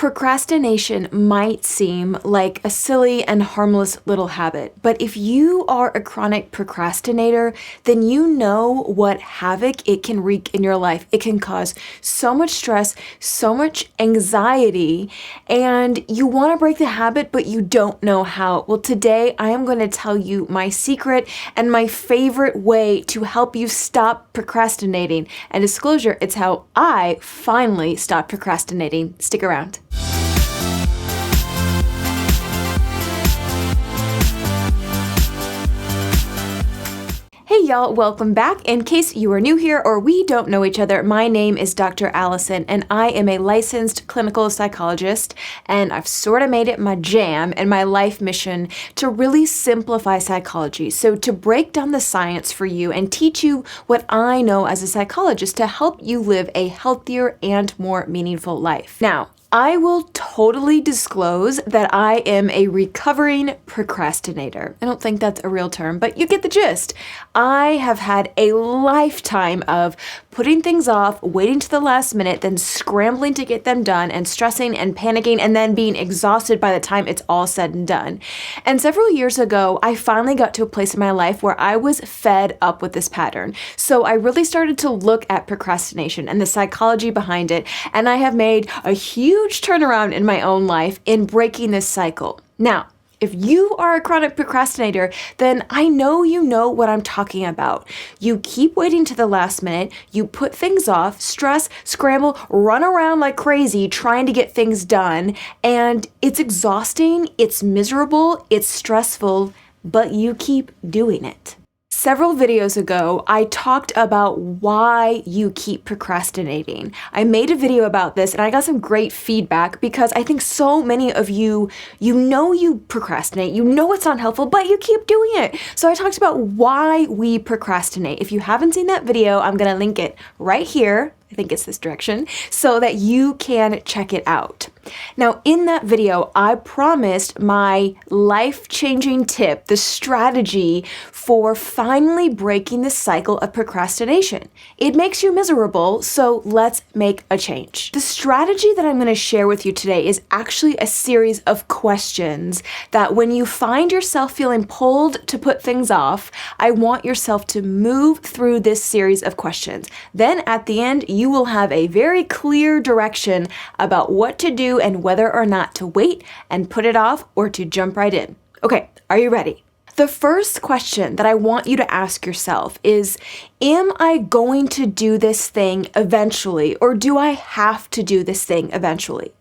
Procrastination might seem like a silly and harmless little habit, but if you are a chronic procrastinator, then you know what havoc it can wreak in your life. It can cause so much stress, so much anxiety, and you want to break the habit, but you don't know how. Well, today I am going to tell you my secret and my favorite way to help you stop procrastinating. And disclosure, it's how I finally stopped procrastinating. Stick around. Hey y'all, welcome back. In case you are new here or we don't know each other, my name is Dr. Allison and I am a licensed clinical psychologist, and I've sort of made it my jam and my life mission to really simplify psychology. So to break down the science for you and teach you what I know as a psychologist to help you live a healthier and more meaningful life. Now, I will totally disclose that I am a recovering procrastinator. I don't think that's a real term, but you get the gist. I have had a lifetime of putting things off, waiting to the last minute, then scrambling to get them done and stressing and panicking and then being exhausted by the time it's all said and done. And several years ago, I finally got to a place in my life where I was fed up with this pattern. So I really started to look at procrastination and the psychology behind it, and I have made a huge turnaround in my own life in breaking this cycle. Now, if you are a chronic procrastinator, then I know you know what I'm talking about. You keep waiting to the last minute, you put things off, stress, scramble, run around like crazy trying to get things done, and it's exhausting, it's miserable, it's stressful, but you keep doing it. Several videos ago, I talked about why you keep procrastinating. I made a video about this and I got some great feedback because I think so many of you know you procrastinate, you know it's not helpful, but you keep doing it. So I talked about why we procrastinate. If you haven't seen that video, I'm gonna link it right here. I think it's this direction, so that you can check it out. Now, in that video, I promised my life-changing tip, the strategy for finally breaking the cycle of procrastination. It makes you miserable, so let's make a change. The strategy that I'm going to share with you today is actually a series of questions that when you find yourself feeling pulled to put things off, I want yourself to move through this series of questions. Then at the end, you will have a very clear direction about what to do and whether or not to wait and put it off or to jump right in. Okay, are you ready? The first question that I want you to ask yourself is, am I going to do this thing eventually, or do I have to do this thing eventually?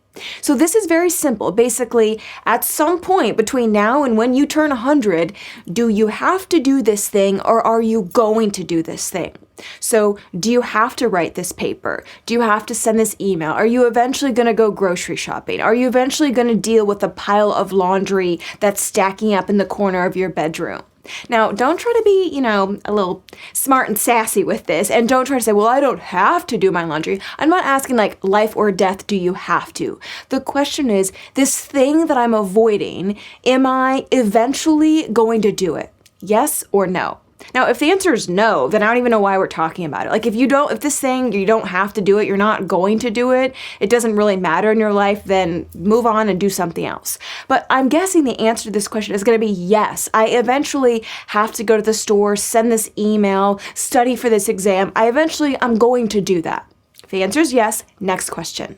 So this is very simple. Basically, at some point between now and when you turn 100, do you have to do this thing or are you going to do this thing? So do you have to write this paper? Do you have to send this email? Are you eventually going to go grocery shopping? Are you eventually going to deal with the pile of laundry that's stacking up in the corner of your bedroom? Now, don't try to be, a little smart and sassy with this, and don't try to say, well, I don't have to do my laundry. I'm not asking like life or death, do you have to? The question is, this thing that I'm avoiding, am I eventually going to do it? Yes or no? Now, if the answer is no, then I don't even know why we're talking about it. Like if this thing, you don't have to do it, you're not going to do it, it doesn't really matter in your life, then move on and do something else. But I'm guessing the answer to this question is going to be yes. I eventually have to go to the store, send this email, study for this exam. I'm going to do that. If the answer is yes, next question.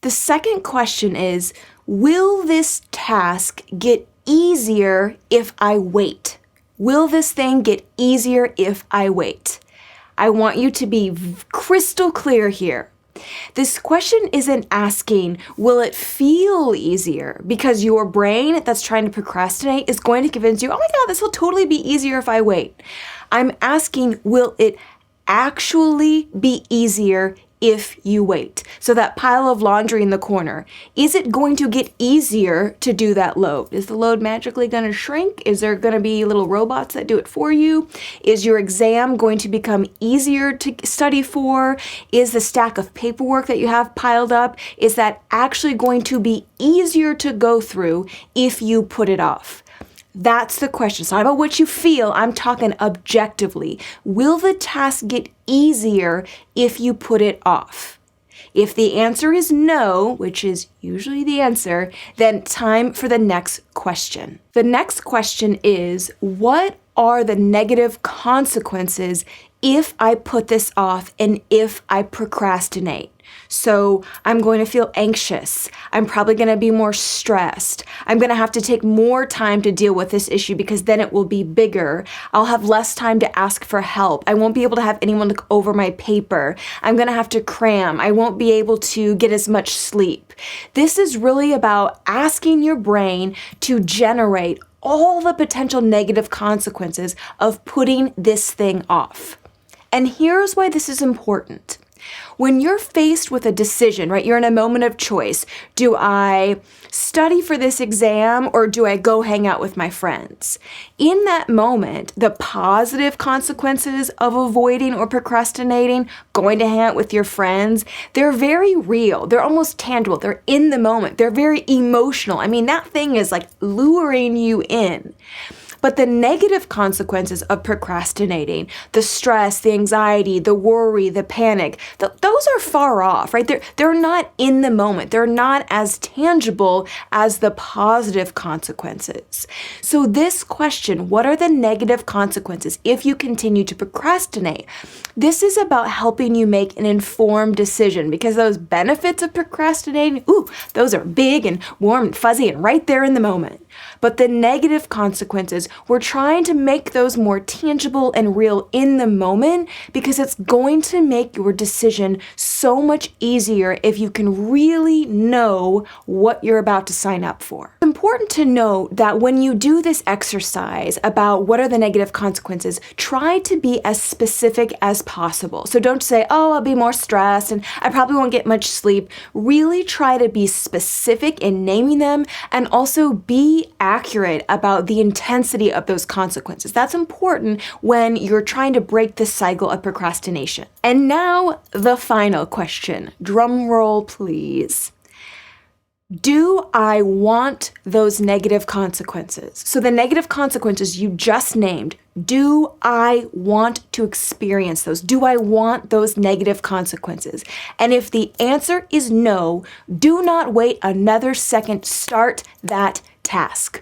The second question is, will this task get easier if I wait? Will this thing get easier if I wait? I want you to be crystal clear here. This question isn't asking, will it feel easier? Because your brain that's trying to procrastinate is going to convince you, oh my God, this will totally be easier if I wait. I'm asking, will it actually be easier if you wait? So that pile of laundry in the corner, is it going to get easier to do that load? Is the load magically going to shrink? Is there going to be little robots that do it for you? Is your exam going to become easier to study for? Is the stack of paperwork that you have piled up, is that actually going to be easier to go through if you put it off? That's the question. It's not about what you feel. I'm talking objectively. Will the task get easier if you put it off? If the answer is no, which is usually the answer, then time for the next question. The next question is, what are the negative consequences if I put this off and if I procrastinate? So I'm going to feel anxious. I'm probably going to be more stressed. I'm going to have to take more time to deal with this issue because then it will be bigger. I'll have less time to ask for help. I won't be able to have anyone look over my paper. I'm going to have to cram. I won't be able to get as much sleep. This is really about asking your brain to generate all the potential negative consequences of putting this thing off. And here's why this is important. When you're faced with a decision, right, you're in a moment of choice. Do I study for this exam or do I go hang out with my friends? In that moment, the positive consequences of avoiding or procrastinating, going to hang out with your friends, they're very real. They're almost tangible. They're in the moment. They're very emotional. I mean, that thing is like luring you in. But the negative consequences of procrastinating, the stress, the anxiety, the worry, the panic, those are far off, right? They're not in the moment. They're not as tangible as the positive consequences. So this question, what are the negative consequences if you continue to procrastinate? This is about helping you make an informed decision because those benefits of procrastinating, those are big and warm and fuzzy and right there in the moment. But the negative consequences, we're trying to make those more tangible and real in the moment because it's going to make your decision so much easier if you can really know what you're about to sign up for. It's important to note that when you do this exercise about what are the negative consequences, try to be as specific as possible. So don't say, I'll be more stressed and I probably won't get much sleep. Really try to be specific in naming them and also be accurate about the intensity of those consequences. That's important when you're trying to break the cycle of procrastination. And now the final question. Drum roll, please. Do I want those negative consequences? So the negative consequences you just named, do I want to experience those? Do I want those negative consequences? And if the answer is no, do not wait another second. Start that task.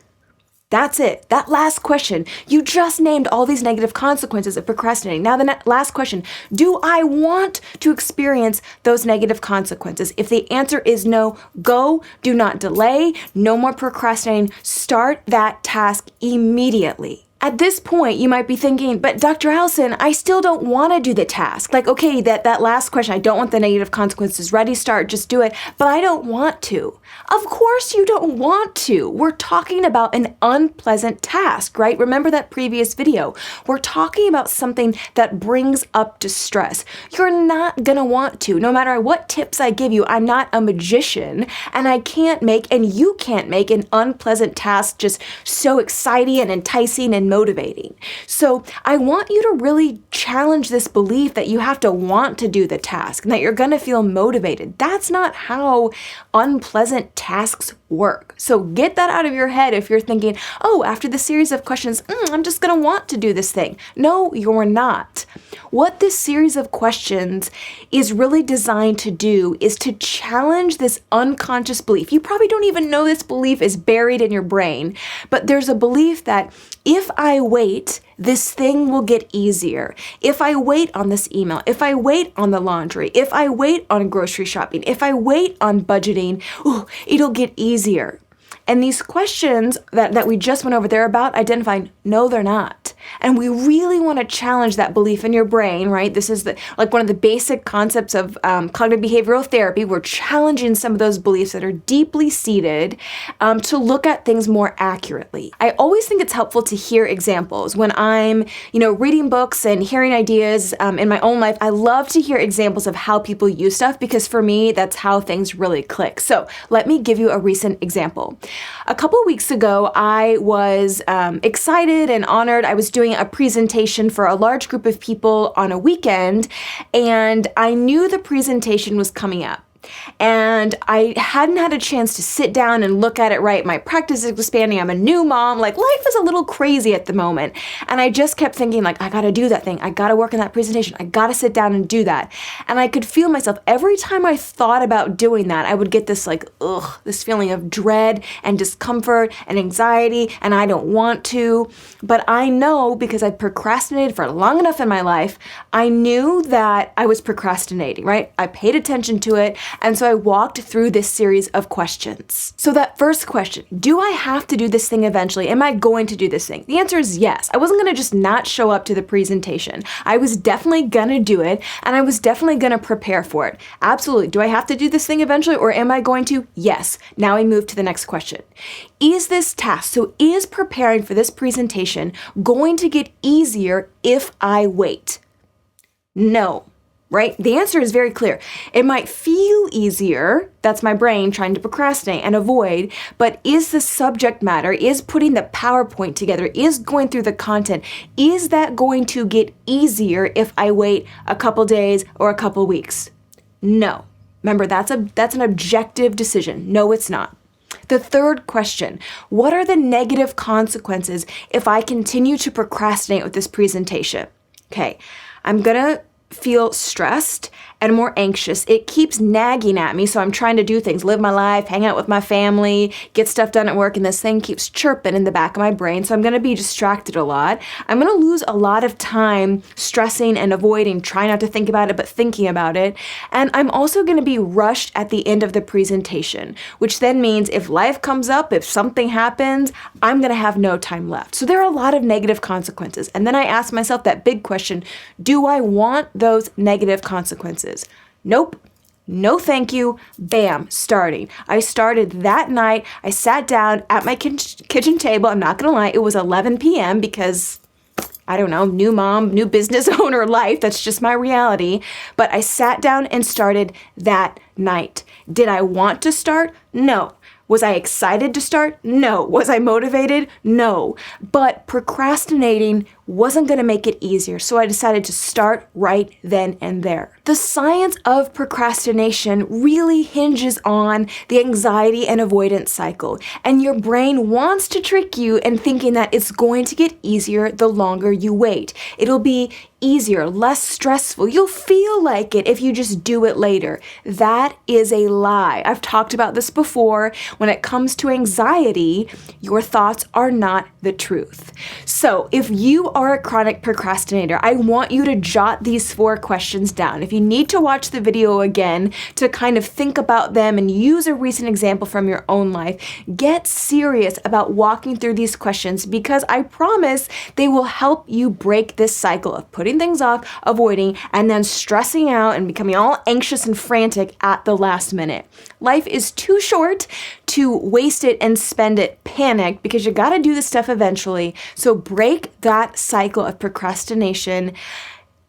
That's it. That last question. You just named all these negative consequences of procrastinating. Now the last question, do I want to experience those negative consequences? If the answer is no, go. Do not delay. No more procrastinating. Start that task immediately. At this point, you might be thinking, but Dr. Allison, I still don't want to do the task. Like, okay, that last question, I don't want the negative consequences. Ready, start, just do it. But I don't want to. Of course you don't want to. We're talking about an unpleasant task, right? Remember that previous video. We're talking about something that brings up distress. You're not going to want to. No matter what tips I give you, I'm not a magician, and I can't make, and you can't make an unpleasant task just so exciting and enticing and motivating. So I want you to really challenge this belief that you have to want to do the task and that you're going to feel motivated. That's not how unpleasant tasks work. So get that out of your head if you're thinking, after the series of questions, I'm just going to want to do this thing. No, you're not. What this series of questions is really designed to do is to challenge this unconscious belief. You probably don't even know this belief is buried in your brain, but there's a belief that if I wait, this thing will get easier. If I wait on this email, if I wait on the laundry, if I wait on grocery shopping, if I wait on budgeting, it'll get easier. And these questions that we just went over, they're about identifying, no, they're not. And we really want to challenge that belief in your brain, right? This is one of the basic concepts of cognitive behavioral therapy. We're challenging some of those beliefs that are deeply seated to look at things more accurately. I always think it's helpful to hear examples. When I'm, reading books and hearing ideas in my own life, I love to hear examples of how people use stuff because for me, that's how things really click. So let me give you a recent example. A couple weeks ago, I was excited and honored. I was doing a presentation for a large group of people on a weekend, and I knew the presentation was coming up. and I hadn't had a chance to sit down and look at it right. My practice is expanding. I'm a new mom. Like, life is a little crazy at the moment. And I just kept thinking, like, I gotta do that thing. I gotta work on that presentation. I gotta sit down and do that. And I could feel myself every time I thought about doing that, I would get this like, this feeling of dread and discomfort and anxiety, and I don't want to. But I know, because I procrastinated for long enough in my life, I knew that I was procrastinating, right? I paid attention to it, and so I walked through this series of questions. So that first question, do I have to do this thing eventually? Am I going to do this thing? The answer is yes. I wasn't gonna just not show up to the presentation. I was definitely gonna do it, and I was definitely gonna prepare for it. Absolutely. Do I have to do this thing eventually, or am I going to? Yes. Now I move to the next question. Is this task, so is preparing for this presentation going to get easier if I wait? No. Right? The answer is very clear. It might feel easier, that's my brain trying to procrastinate and avoid, but is the subject matter, is putting the PowerPoint together, is going through the content, is that going to get easier if I wait a couple days or a couple weeks? No. Remember, that's an objective decision. No, it's not. The third question, what are the negative consequences if I continue to procrastinate with this presentation? Okay, I'm gonna feel stressed and more anxious. It keeps nagging at me, so I'm trying to do things, live my life, hang out with my family, get stuff done at work, and this thing keeps chirping in the back of my brain, so I'm gonna be distracted a lot. I'm gonna lose a lot of time stressing and avoiding, trying not to think about it, but thinking about it. And I'm also gonna be rushed at the end of the presentation, which then means if life comes up, if something happens, I'm gonna have no time left. So there are a lot of negative consequences. And then I ask myself that big question, do I want those negative consequences? Nope. No thank you. Bam, starting. I started that night. I sat down at my kitchen table. I'm not gonna lie, it was 11 p.m. because, I don't know, new mom, new business owner life. That's just my reality. But I sat down and started that night. Did I want to start? No. Was I excited to start? No. Was I motivated? No. But procrastinating wasn't going to make it easier, so I decided to start right then and there. The science of procrastination really hinges on the anxiety and avoidance cycle, and your brain wants to trick you in thinking that it's going to get easier the longer you wait. It'll be easier, less stressful. You'll feel like it if you just do it later. That is a lie. I've talked about this before. When it comes to anxiety, your thoughts are not the truth. So if you are a chronic procrastinator, I want you to jot these 4 questions down. If you need to watch the video again to kind of think about them and use a recent example from your own life, get serious about walking through these questions, because I promise they will help you break this cycle of putting things off, avoiding, and then stressing out and becoming all anxious and frantic at the last minute. Life is too short to waste it and spend it panicked, because you gotta do this stuff eventually. So break that cycle of procrastination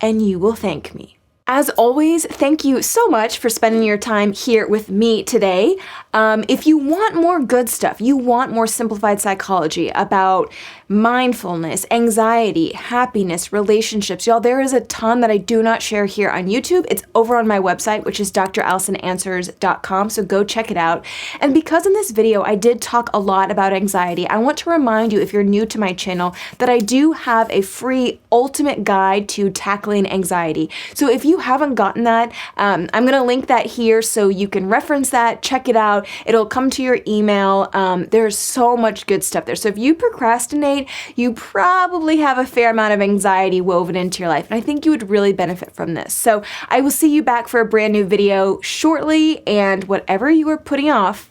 and you will thank me. As always, thank you so much for spending your time here with me today. If you want more good stuff, you want more simplified psychology about mindfulness, anxiety, happiness, relationships, y'all, there is a ton that I do not share here on YouTube. It's over on my website, which is drallisonanswers.com, so go check it out. And because in this video I did talk a lot about anxiety, I want to remind you, if you're new to my channel, that I do have a free ultimate guide to tackling anxiety. So if you haven't gotten that, I'm going to link that here so you can reference that, check it out. It'll come to your email. There's so much good stuff there. So if you procrastinate, you probably have a fair amount of anxiety woven into your life, and I think you would really benefit from this. So I will see you back for a brand new video shortly, and whatever you are putting off,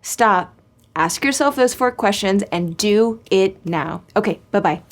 stop, ask yourself those 4 questions, and do it now. Okay, bye-bye.